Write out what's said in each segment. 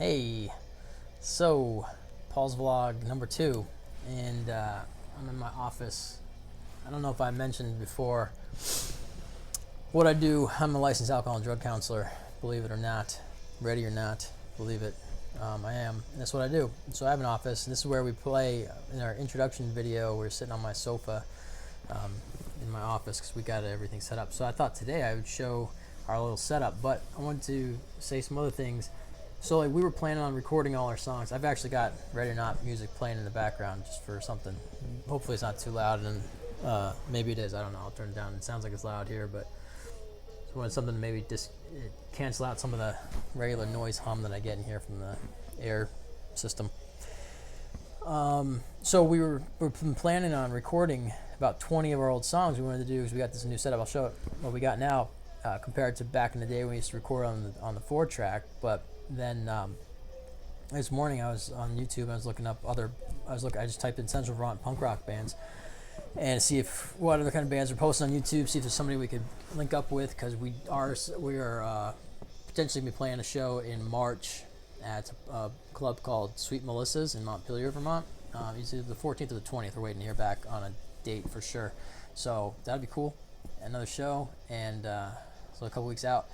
Hey, so Paul's vlog number 2, and I'm in my office. I don't know if I mentioned before what I do. I'm a licensed alcohol and drug counselor, believe it or not. Ready or not, believe it. I am. And that's what I do. So I have an office, and this is where we play. In our introduction video, we're sitting on my sofa in my office because we got everything set up. So I thought today I would show our little setup, but I wanted to say some other things. So like we were planning on recording all our songs. I've actually got Ready or Not music playing in the background just for something. Hopefully it's not too loud, and maybe it is. I don't know. I'll turn it down. It sounds like it's loud here, but I wanted something to maybe just cancel out some of the regular noise hum that I get in here from the air system. So we've been planning on recording about 20 of our old songs we wanted to do because we got this new setup. I'll show it what we got now compared to back in the day when we used to record on the 4-track, but then this morning I was on YouTube and I was looking up I just typed in Central Vermont punk rock bands and see what other kind of bands are posting on YouTube, see if there's somebody we could link up with, because we are potentially be playing a show in March at a club called Sweet Melissa's in Montpelier, Vermont. It's either the 14th or the 20th. We're waiting to hear back on a date for sure. So that'd be cool. Another show, and so a couple weeks out.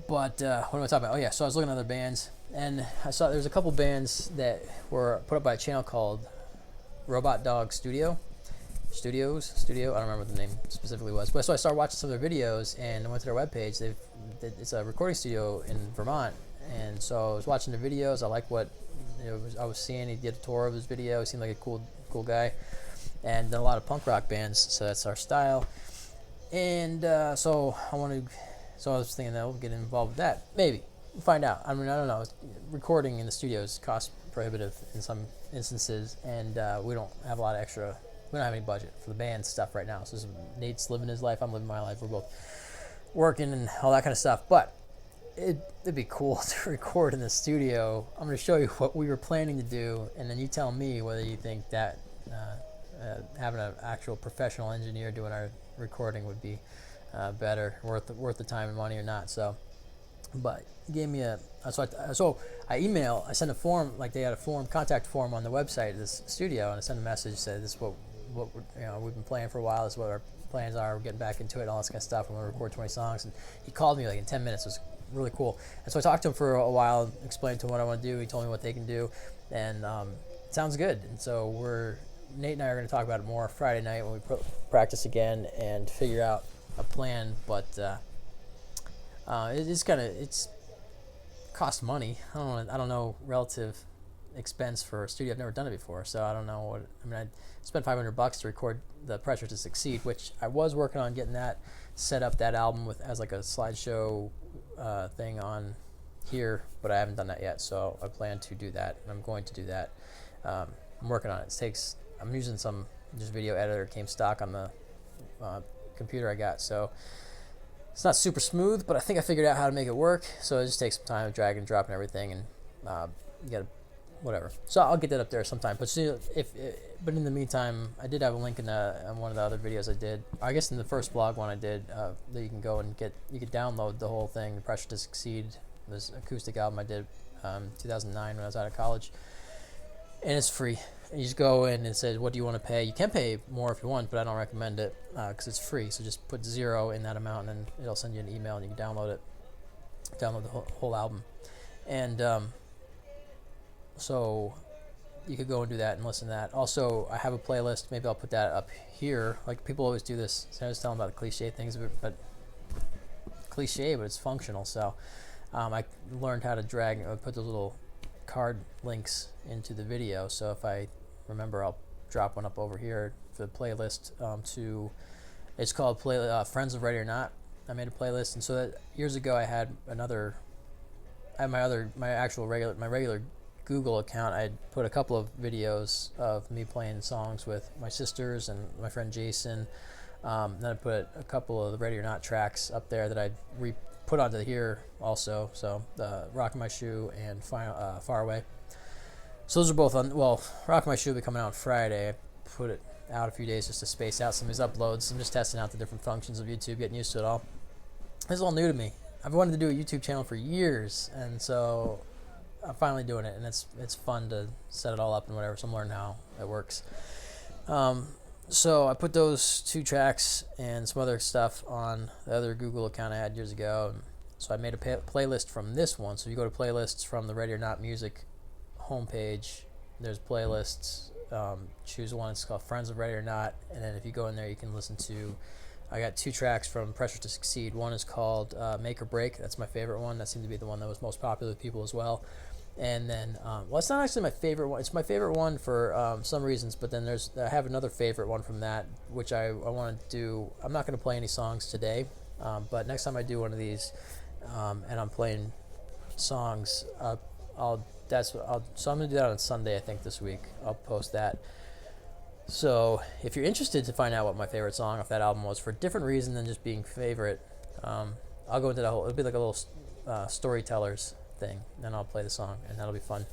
But what am I talking about? Oh yeah, so I was looking at other bands, and I saw there's a couple bands that were put up by a channel called Robot Dog Studio. I don't remember what the name specifically was. But so I started watching some of their videos and I went to their webpage. It's a recording studio in Vermont, and so I was watching the videos. I like what I was seeing. He did a tour of his video. He seemed like a cool guy, and done a lot of punk rock bands. So that's our style. And so I was thinking that we'll get involved with that. Maybe. We'll find out. I mean, I don't know. Recording in the studios cost prohibitive in some instances, and we don't have a lot of extra. We don't have any budget for the band stuff right now. So Nate's living his life. I'm living my life. We're both working and all that kind of stuff. But it'd be cool to record in the studio. I'm going to show you what we were planning to do, and then you tell me whether you think that having an actual professional engineer doing our recording would be better, worth the time and money or not. So, but he gave me I sent a form, like they had a contact form on the website of this studio, and I sent a message, said this is what we've been playing for a while, this is what our plans are, we're getting back into it and all this kind of stuff, and we're going to record 20 songs. And he called me like in 10 minutes. It was really cool. And so I talked to him for a while, explained to him what I want to do. He told me what they can do, and it sounds good. And so Nate and I are going to talk about it more Friday night when we practice again and figure out a plan. But it's cost money. I don't know relative expense for a studio. I've never done it before, so I don't know what. I mean, I spent $500 to record The Pressure to Succeed, which I was working on getting that set up, that album as like a slideshow thing on here, but I haven't done that yet. So I plan to do that, and I'm going to do that. I'm working on it. I'm using some just video editor, came stock on the computer I got, so it's not super smooth, but I think I figured out how to make it work. So it just takes some time, dragging and dropping everything, and you gotta whatever. So I'll get that up there sometime. But but in the meantime, I did have a link in one of the other videos I did. I guess in the first vlog one I did that you can go and you could download the whole thing. The Pressure to Succeed, this acoustic album I did 2009 when I was out of college, and it's free. You just go in and it says, what do you want to pay? You can pay more if you want, but I don't recommend it because it's free. So just put 0 in that amount, and then it'll send you an email, and you can download the whole album. And so you could go and do that and listen to that. Also, I have a playlist. Maybe I'll put that up here. Like, people always do this. So I was telling about the cliche things, but it's functional. So I learned how to put those little card links into the video. So if I remember, I'll drop one up over here for the playlist. It's called Friends of Ready or Not. I made a playlist, and so that years ago I had my regular Google account. I put a couple of videos of me playing songs with my sisters and my friend Jason. Then I put a couple of the Ready or Not tracks up there that I put onto here also. So Rockin' My Shoe and Far Away. So those are both on. Well, Rockin' My Shoe will be coming out on Friday. I put it out a few days just to space out some of these uploads. I'm just testing out the different functions of YouTube, getting used to it all. This is all new to me. I've wanted to do a YouTube channel for years, and so I'm finally doing it, and it's fun to set it all up and whatever. So I'm learning how it works. So I put those 2 tracks and some other stuff on the other Google account I had years ago. And so I made a playlist from this one. So you go to playlists from the Ready or Not Music homepage. There's playlists. Choose one. It's called Friends of Ready or Not. And then if you go in there, you can listen to. I got 2 tracks from Pressure to Succeed. One is called Make or Break. That's my favorite one. That seemed to be the one that was most popular with people as well. And then, well, it's not actually my favorite one. It's my favorite one for some reasons, but then I have another favorite one from that, which I want to do. I'm not going to play any songs today, but next time I do one of these, and I'm playing songs, so I'm going to do that on Sunday, I think, this week. I'll post that. So if you're interested to find out what my favorite song off that album was for a different reason than just being favorite, I'll go into the whole. It'll be like a little storytellers thing, then I'll play the song, and that'll be fun.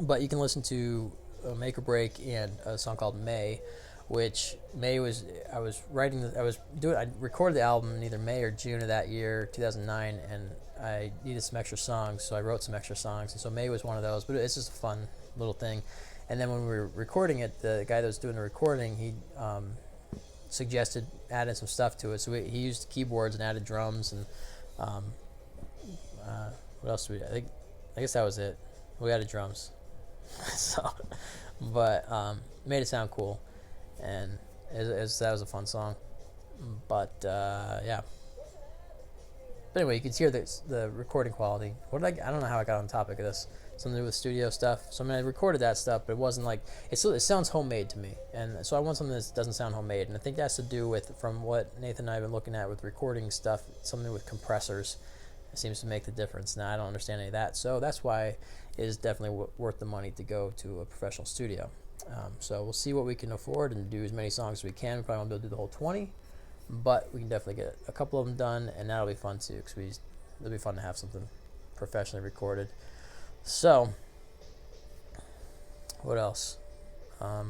But you can listen to Make or Break and a song called May, which I recorded the album in either May or June of that year, 2009, and I needed some extra songs, so I wrote some extra songs, and so May was one of those, but it's just a fun little thing. And then when we were recording it, the guy that was doing the recording, he suggested adding some stuff to it, so he used keyboards and added drums, and what else did we? I guess that was it. We added drums, so, but made it sound cool, and that was a fun song. But yeah. But anyway, you can hear the recording quality. I don't know how I got on the topic of this. Something to do with studio stuff. So I mean, I recorded that stuff, but it wasn't like it sounds homemade to me, and so I want something that doesn't sound homemade. And I think that has to do with, from what Nathan and I have been looking at with recording stuff, something with compressors. Seems to make the difference. Now I don't understand any of that, so that's why it is definitely worth the money to go to a professional studio. So we'll see what we can afford and do as many songs as we can. We probably won't be able to do the whole 20, but we can definitely get a couple of them done, and that'll be fun too, because it'll be fun to have something professionally recorded. So what else? I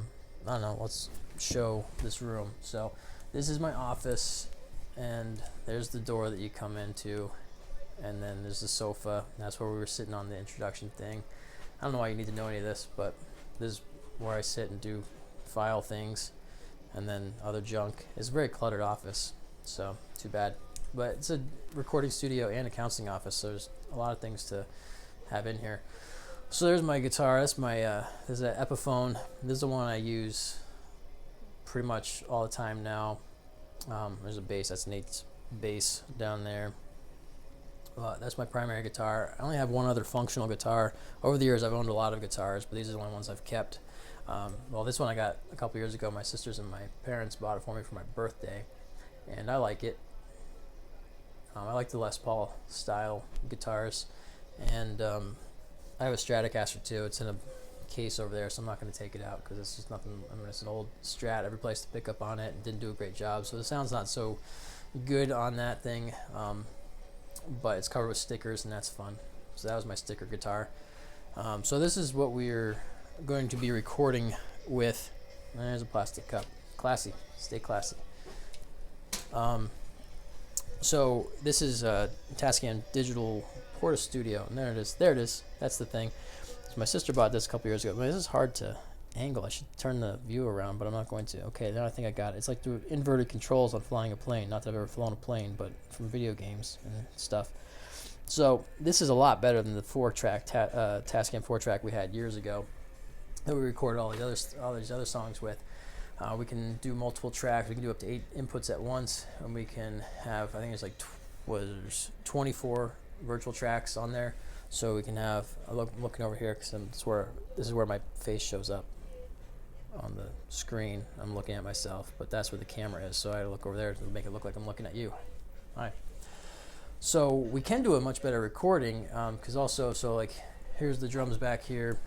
don't know. Let's show this room. So this is my office, and there's the door that you come into. And then there's the sofa. That's where we were sitting on the introduction thing. I don't know why you need to know any of this, but this is where I sit and do file things, and then other junk. It's a very cluttered office, so too bad. But it's a recording studio and a counseling office, so there's a lot of things to have in here. So there's my guitar. That's my there's an Epiphone. This is the one I use pretty much all the time now. There's a bass. That's Nate's bass down there. That's my primary guitar. I only have one other functional guitar. Over the years, I've owned a lot of guitars, but these are the only ones I've kept. Well, this one I got a couple years ago. My sisters and my parents bought it for me for my birthday, and I like it. I like the Les Paul style guitars, and I have a Stratocaster too. It's in a case over there, so I'm not going to take it out because it's just nothing. I mean, it's an old Strat. Every place to pick up on it, and didn't do a great job, so the sound's not so good on that thing. But it's covered with stickers, and that's fun. So that was my sticker guitar. So this is what we're going to be recording with. There's a plastic cup. Classy. Stay classy. So this is a Tascam Digital Porta Studio, and there it is. There it is. That's the thing. So my sister bought this a couple years ago. This is hard to angle. I should turn the view around, but I'm not going to. Okay, now I think I got it. It's like the inverted controls on flying a plane. Not that I've ever flown a plane, but from video games and stuff. So this is a lot better than the 4-track Tascam 4-track we had years ago that we recorded all these other songs with. We can do multiple tracks. We can do up to 8 inputs at once, and we can have, I think it's like 24 virtual tracks on there. So we can have. I'm looking over here because this is where my face shows up on the screen. I'm looking at myself, but that's where the camera is, so I look over there to make it look like I'm looking at you. Hi. So we can do a much better recording because so like here's the drums back here,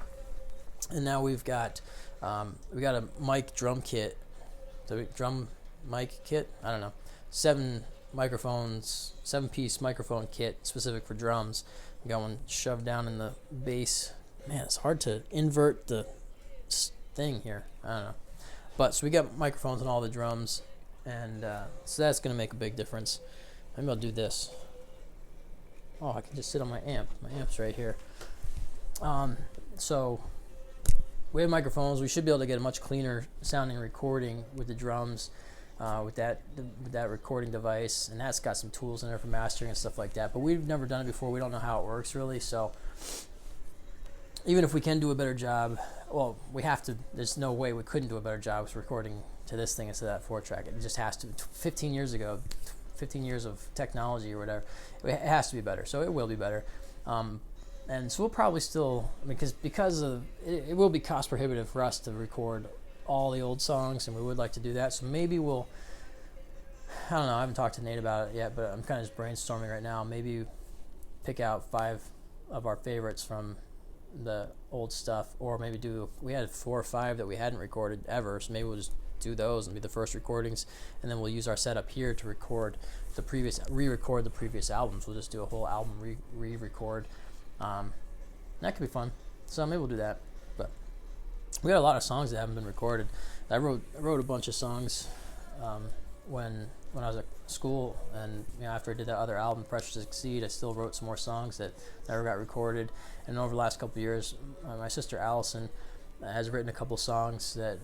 and now we got a mic drum kit, the drum mic kit. I don't know, 7 microphones, 7-piece microphone kit specific for drums. We got one shoved down in the bass. Man, it's hard to invert the thing here. I don't know. But so we got microphones on all the drums, and so that's going to make a big difference. Maybe I'll do this. Oh, I can just sit on my amp. My amp's right here. So we have microphones. We should be able to get a much cleaner sounding recording with the drums, with that recording device, and that's got some tools in there for mastering and stuff like that. But we've never done it before. We don't know how it works really. So even if we can do a better job, well, we have to. There's no way we couldn't do a better job with recording to this thing instead of that 4-track. It just has to. 15 years ago, 15 years of technology or whatever, it has to be better. So it will be better. And so we'll probably still, because of it will be cost prohibitive for us to record all the old songs, and we would like to do that. So maybe we'll, I don't know, I haven't talked to Nate about it yet, but I'm kind of just brainstorming right now. Maybe pick out 5 of our favorites from the old stuff, or maybe we had 4 or 5 that we hadn't recorded ever, so maybe we'll just do those and be the first recordings, and then we'll use our setup here to re-record the previous albums. We'll just do a whole album re-record. That could be fun. So maybe we'll do that. But we got a lot of songs that haven't been recorded. I wrote a bunch of songs when I was at school, and after I did that other album, Pressure to Succeed, I still wrote some more songs that never got recorded. And over the last couple of years, my sister Allison has written a couple songs that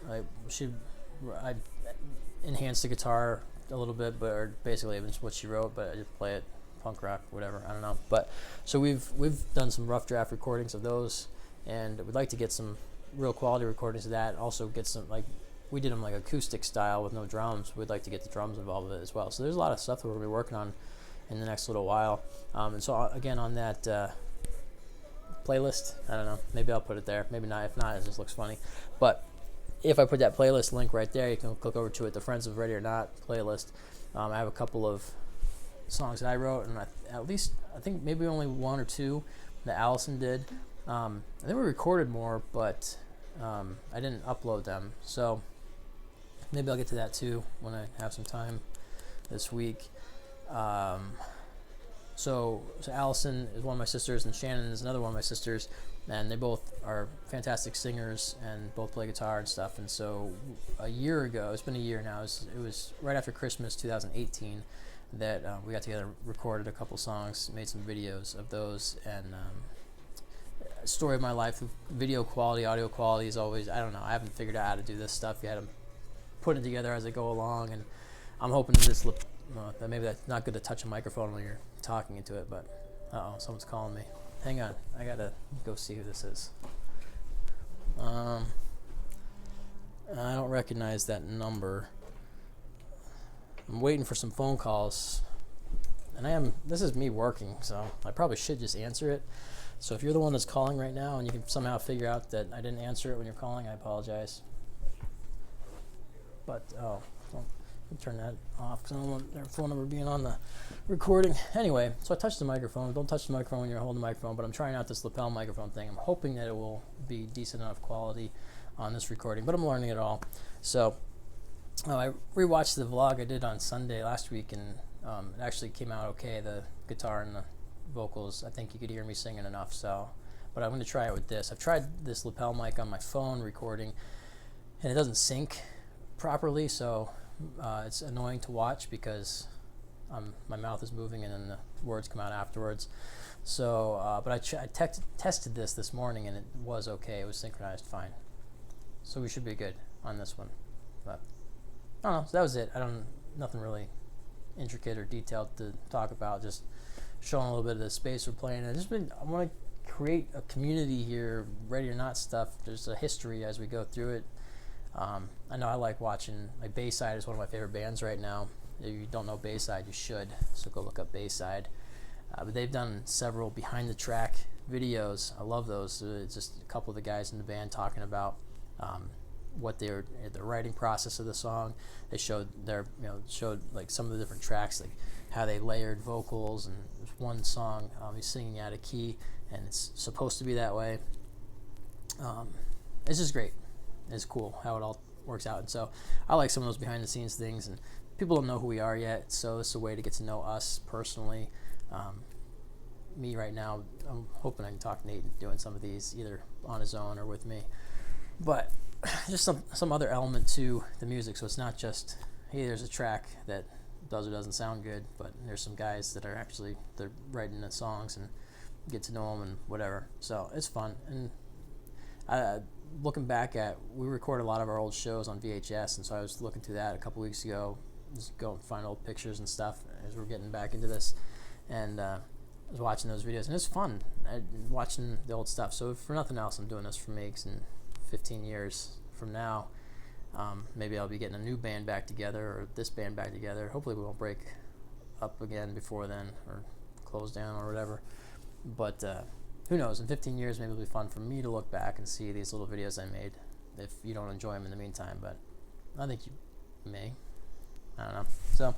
I enhanced the guitar a little bit, but basically it's what she wrote, but I just play it punk rock, whatever, I don't know. But so we've done some rough draft recordings of those, and we'd like to get some real quality recordings of that. Also get some, like, we did them like acoustic style with no drums. We'd like to get the drums involved with it as well. So there's a lot of stuff that we're going to be working on in the next little while. And so again, on that playlist, I don't know, maybe I'll put it there, maybe not. If not, it just looks funny. But if I put that playlist link right there, you can click over to it, the Friends of Ready or Not playlist. I have a couple of songs that I wrote, and I think maybe only 1 or 2 that Allison did. I think we recorded more, but I didn't upload them. So maybe I'll get to that too when I have some time this week. So Allison is one of my sisters, and Shannon is another one of my sisters, and they both are fantastic singers and both play guitar and stuff. And so a year ago, it's been a year now, it was right after Christmas 2018 that we got together, recorded a couple songs, made some videos of those, and story of my life. Video quality, audio quality is always, I don't know, I haven't figured out how to do this stuff yet. I'm putting it together as I go along, and I'm hoping that maybe that's not good to touch a microphone when you're talking into it, but someone's calling me. Hang on, I gotta go see who this is. I don't recognize that number. I'm waiting for some phone calls, and this is me working, so I probably should just answer it. So if you're the one that's calling right now and you can somehow figure out that I didn't answer it when you're calling, I apologize. But I'll turn that off because I don't want their phone number being on the recording. Anyway, so I touched the microphone. Don't touch the microphone when you're holding the microphone, but I'm trying out this lapel microphone thing. I'm hoping that it will be decent enough quality on this recording, but I'm learning it all. So I rewatched the vlog I did on Sunday last week, and it actually came out okay. The guitar and the vocals, I think you could hear me singing enough. So, but I'm going to try it with this. I've tried this lapel mic on my phone recording, and it doesn't sync properly, so it's annoying to watch because my mouth is moving and then the words come out afterwards. So, but I tested this morning, and it was okay. It was synchronized fine. So we should be good on this one. But I don't know. So that was it. Nothing really intricate or detailed to talk about. Just showing a little bit of the space we're playing in. I want to create a community here, Ready or Not stuff. There's a history as we go through it. I know I like watching, like, Bayside is one of my favorite bands right now. If you don't know Bayside, you should, so go look up Bayside. But they've done several behind the track videos. I love those. It's just a couple of the guys in the band talking about what the writing process of the song. They showed like some of the different tracks, like how they layered vocals, and there's one song he's singing out of key, and it's supposed to be that way. It's just great. It's cool how it all works out. And so I like some of those behind the scenes things, and people don't know who we are yet, so it's a way to get to know us personally. Me right now, I'm hoping I can talk Nate doing some of these either on his own or with me, but just some other element to the music. So it's not just, hey, there's a track that does or doesn't sound good, but there's some guys that are actually, they're writing the songs and get to know them and whatever. So it's fun. And looking back at, we record a lot of our old shows on VHS, and so I was looking through that a couple weeks ago, just go and find old pictures and stuff as we're getting back into this, and I was watching those videos, and it's fun watching the old stuff. So if for nothing else, I'm doing this for me, 'cause in 15 years from now, maybe I'll be getting a new band back together, or this band back together. Hopefully we won't break up again before then, or close down or whatever. But who knows? In 15 years, maybe it'll be fun for me to look back and see these little videos I made, if you don't enjoy them in the meantime. But I think you may. I don't know. So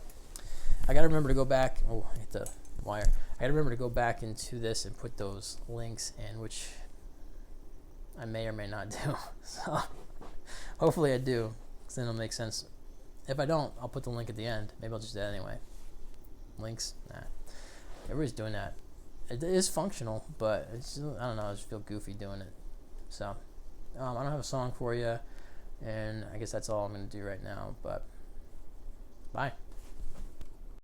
I got to remember to go back. Oh, I hit the wire. I got to remember to go back into this and put those links in, which I may or may not do. So hopefully I do, because then it'll make sense. If I don't, I'll put the link at the end. Maybe I'll just do that anyway. Links? Nah. Everybody's doing that. It is functional, but it's, I don't know, I just feel goofy doing it. So I don't have a song for you, and I guess that's all I'm going to do right now. But bye.